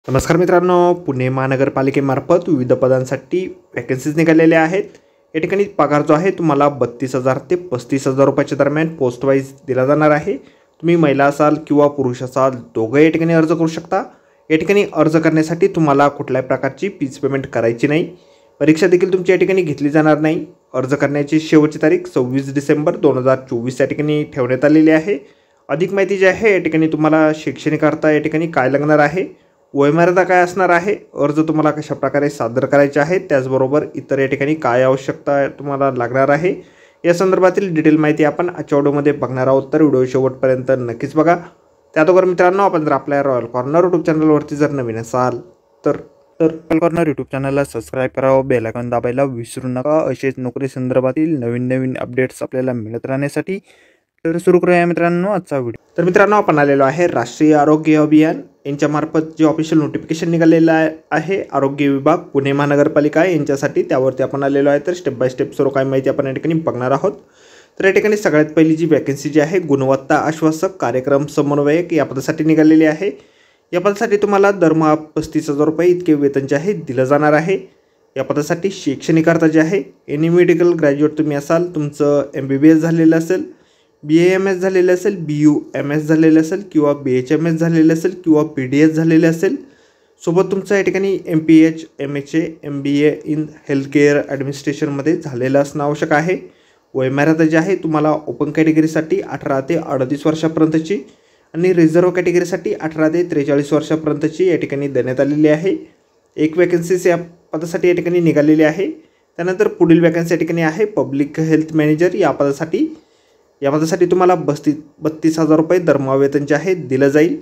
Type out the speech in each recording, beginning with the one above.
नमस्कार मित्रांनो, पुणे महानगरपालिकेमार्फत विविध पदांसाठी वॅकन्सीज निघालेल्या आहेत। या ठिकाणी पगार जो आहे तुम्हाला 32,000 ते 35,000 रुपयाच्या दरम्यान पोस्ट वाईज दिला जाणार आहे। तुम्ही महिला असाल किंवा पुरुष असाल दोघे या ठिकाणी अर्ज करू शकता। या ठिकाणी अर्ज करण्यासाठी तुम्हाला कुठल्याही प्रकारची फीस पेमेंट करायची नाही। परीक्षा देखील तुमची या ठिकाणी घेतली जाणार नाही। अर्ज करण्याची शेवटची तारीख 26 डिसेंबर 2024 या ठिकाणी ठेवण्यात आलेली आहे। अधिक माहिती जी आहे या ठिकाणी तुम्हाला शैक्षणिक अर्थ या ठिकाणी काय लागणार आहे, वयमर्यादा काय असणार आहे, अर्ज तुम्हाला कशा प्रकारे सादर करायचे आहे, त्याचबरोबर इतर या ठिकाणी काय आवश्यकता तुम्हाला लागणार आहे, या संदर्भातील डिटेल माहिती आपण आजच्या व्हिडिओमध्ये बघणार आहोत। तर व्हिडिओ शेवटपर्यंत नक्कीच बघा। त्यातोगर मित्रांनो, आपण जर आपल्या रॉयल कॉर्नर यूट्यूब चॅनलवरती जर नवीन असाल तर रॉयल कॉर्नर यूट्यूब चॅनलला सबस्क्राईब करावं, बेल आयकॉन दाबायला विसरू नका। असेच नोकरी संदर्भातील नवीन अपडेट्स आपल्याला मिळत राहण्यासाठी। तर सुरू करूया मित्रांनो आजचा व्हिडिओ। तर मित्रांनो, आपण आलेलो आहे राष्ट्रीय आरोग्य अभियान यांच्यामार्फत जे ऑफिशियल नोटिफिकेशन निघालेलं आहे आरोग्य विभाग पुणे महानगरपालिका यांच्यासाठी, त्यावरती आपण आलेलो आहे। तर स्टेप बाय स्टेप सर्व काही माहिती आपण या ठिकाणी बघणार आहोत। तर या ठिकाणी सगळ्यात पहिली जी वॅकन्सी जी आहे गुणवत्ता आश्वासक कार्यक्रम समन्वयक या पदासाठी निघालेली आहे। या पदासाठी तुम्हाला दरमहा 35,000 रुपये इतके वेतन जे आहे दिलं जाणार आहे। या पदासाठी शैक्षणिक अर्थ जे आहे एनी मेडिकल ग्रॅज्युएट तुम्ही असाल, तुमचं MBBS झालेलं असेल, BAMS झालेलं असेल, BUMS झालेलं असेल किंवा BHMS झालेलं असेल किंवा PDS झालेलं असेल, सोबत तुमचं या ठिकाणी MPH MHA MBA in health care ॲडमिनिस्ट्रेशनमध्ये झालेलं असणं आवश्यक आहे। वयमर्यादा जी आहे तुम्हाला ओपन कॅटेगरीसाठी 18 ते 38 वर्षापर्यंतची आणि रिझर्व्ह कॅटेगरीसाठी 18 ते 43 वर्षापर्यंतची या ठिकाणी देण्यात आलेली आहे। एक वॅकन्सीज या पदासाठी या ठिकाणी निघालेली आहे। त्यानंतर पुढील वॅकन्सी या ठिकाणी आहे पब्लिक हेल्थ मॅनेजर या पदासाठी तुम्हाला 32,000 रुपये दरमहा वेतन जे आहे दिलं जाईल।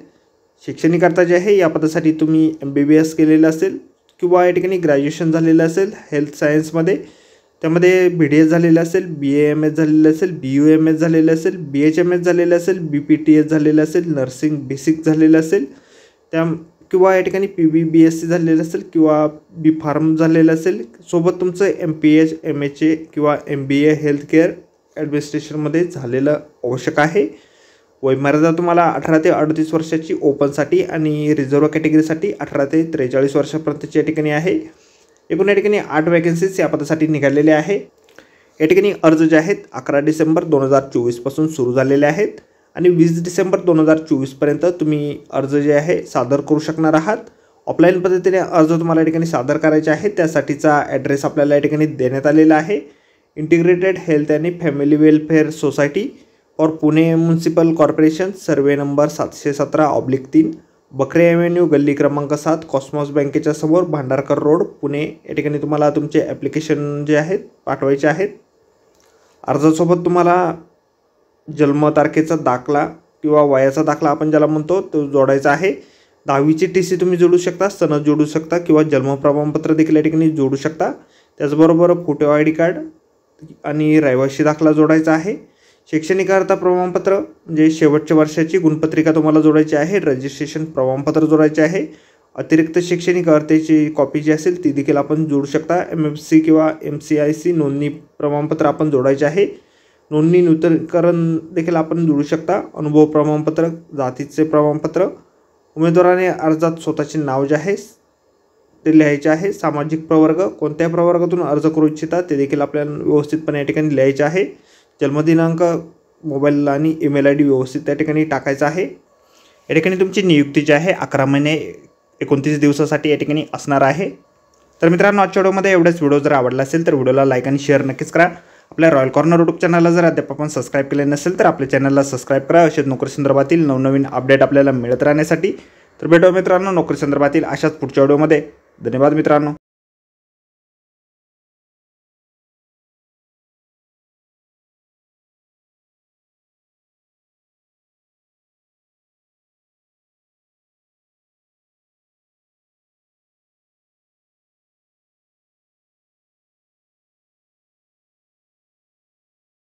शैक्षणिक अर्थ जे आहे या पदासाठी तुम्ही MBBS केलेलं असेल किंवा या ठिकाणी ग्रॅज्युएशन झालेलं असेल हेल्थ सायन्समध्ये, त्यामध्ये BDS झालेलं असेल, BAMS झालेलं असेल, BUMS झालेलं असेल, BHMS झालेलं असेल, BPTS झालेलं असेल, नर्सिंग बेसिक झालेलं असेल, किंवा या ठिकाणी PBBSc झालेलं असेल किंवा B.Pharm झालेलं असेल, सोबत तुमचं MPH MHA किंवा MBA हेल्थ केअर ॲडमिनिस्ट्रेशनमध्ये झालेलं आवश्यक आहे। वयमर्यादा तुम्हाला 18 ते 38 वर्षाची ओपनसाठी आणि रिझर्व्ह कॅटेगरीसाठी 18 ते 43 वर्षापर्यंतची या ठिकाणी आहे। एकूण या ठिकाणी 8 वॅकन्सीज या पदासाठी निघालेल्या आहे। या ठिकाणी अर्ज जे आहेत 11 डिसेंबर 2024 पासून सुरू झालेले आहेत आणि 20 डिसेंबर 2024 पर्यंत तुम्ही अर्ज जे आहे सादर करू शकणार आहात। ऑफलाईन पद्धतीने अर्ज तुम्हाला या ठिकाणी सादर करायचे आहे, त्यासाठीचा ॲड्रेस आपल्याला या ठिकाणी देण्यात आलेला आहे। इंटिग्रेटेड हेल्थ आणि family welfare society for Pune municipal corporation, survey number 717/3, बकरे ॲव्हेन्यू, गल्ली क्रमांक 7, कॉस्मॉस बँकेच्या समोर, भांडारकर रोड, पुणे या ठिकाणी तुम्हाला तुमचे ॲप्लिकेशन जे आहेत पाठवायचे आहेत। अर्जासोबत तुम्हाला जन्मतारखेचा दाखला किंवा वयाचा दाखला आपण ज्याला म्हणतो तो जोडायचा आहे। 10वीची TC तुम्ही जोडू शकता, सनद जोडू शकता किंवा जन्म प्रमाणपत्र देखील या ठिकाणी जोडू शकता। त्याचबरोबर फोटो ID कार्ड आणि रहिवासी दाखला जोडायचा आहे। शैक्षणिक अर्थ प्रमाणपत्र म्हणजे शेवटच्या वर्षाची गुणपत्रिका तुम्हाला जोडायची आहे। रजिस्ट्रेशन प्रमाणपत्र जोडायचे आहे। अतिरिक्त शैक्षणिक अर्जाची कॉपी जी असेल ती देखील आपण जोडू शकता। MFC किंवा MCIC नोंदणी प्रमाणपत्र आपण जोडायचे आहे। नोंदणी नूतनीकरण देखील आपण जोडू शकता। अनुभव प्रमाणपत्र, जातीचे प्रमाणपत्र, उमेदवाराने अर्जात स्वतःचे नाव जे आहे ते लिहायचे आहे। सामाजिक प्रवर्ग, कोणत्या प्रवर्गातून अर्ज करू इच्छिता ते देखील आपल्याला व्यवस्थितपणे या ठिकाणी लिहायचे आहे। जन्मदिनांक, मोबाईल आणि ईमेल ID व्यवस्थित त्या ठिकाणी टाकायचा आहे। या ठिकाणी तुमची नियुक्ती जी आहे 11 महिने 29 दिवसासाठी या ठिकाणी असणार आहे। तर मित्रांनो, आजच्या व्हिडिओमध्ये एवढंच। व्हिडिओ जर आवडला असेल तर व्हिडिओला लाईक आणि शेअर नक्कीच करा। आपल्या रॉयल कॉर्नर यूट्यूब चॅनलला जर अद्याप आपण सबस्क्राईब केले नसेल तर आपल्या चॅनलला सबस्क्राईब करा, असेच नोकरी संदर्भातील नवनवीन अपडेट आपल्याला मिळत राहण्यासाठी। तर भेटूया मित्रांनो नोकरी संदर्भातील अशाच पुढच्या व्हिडिओमध्ये। धन्यवाद मित्रांनो।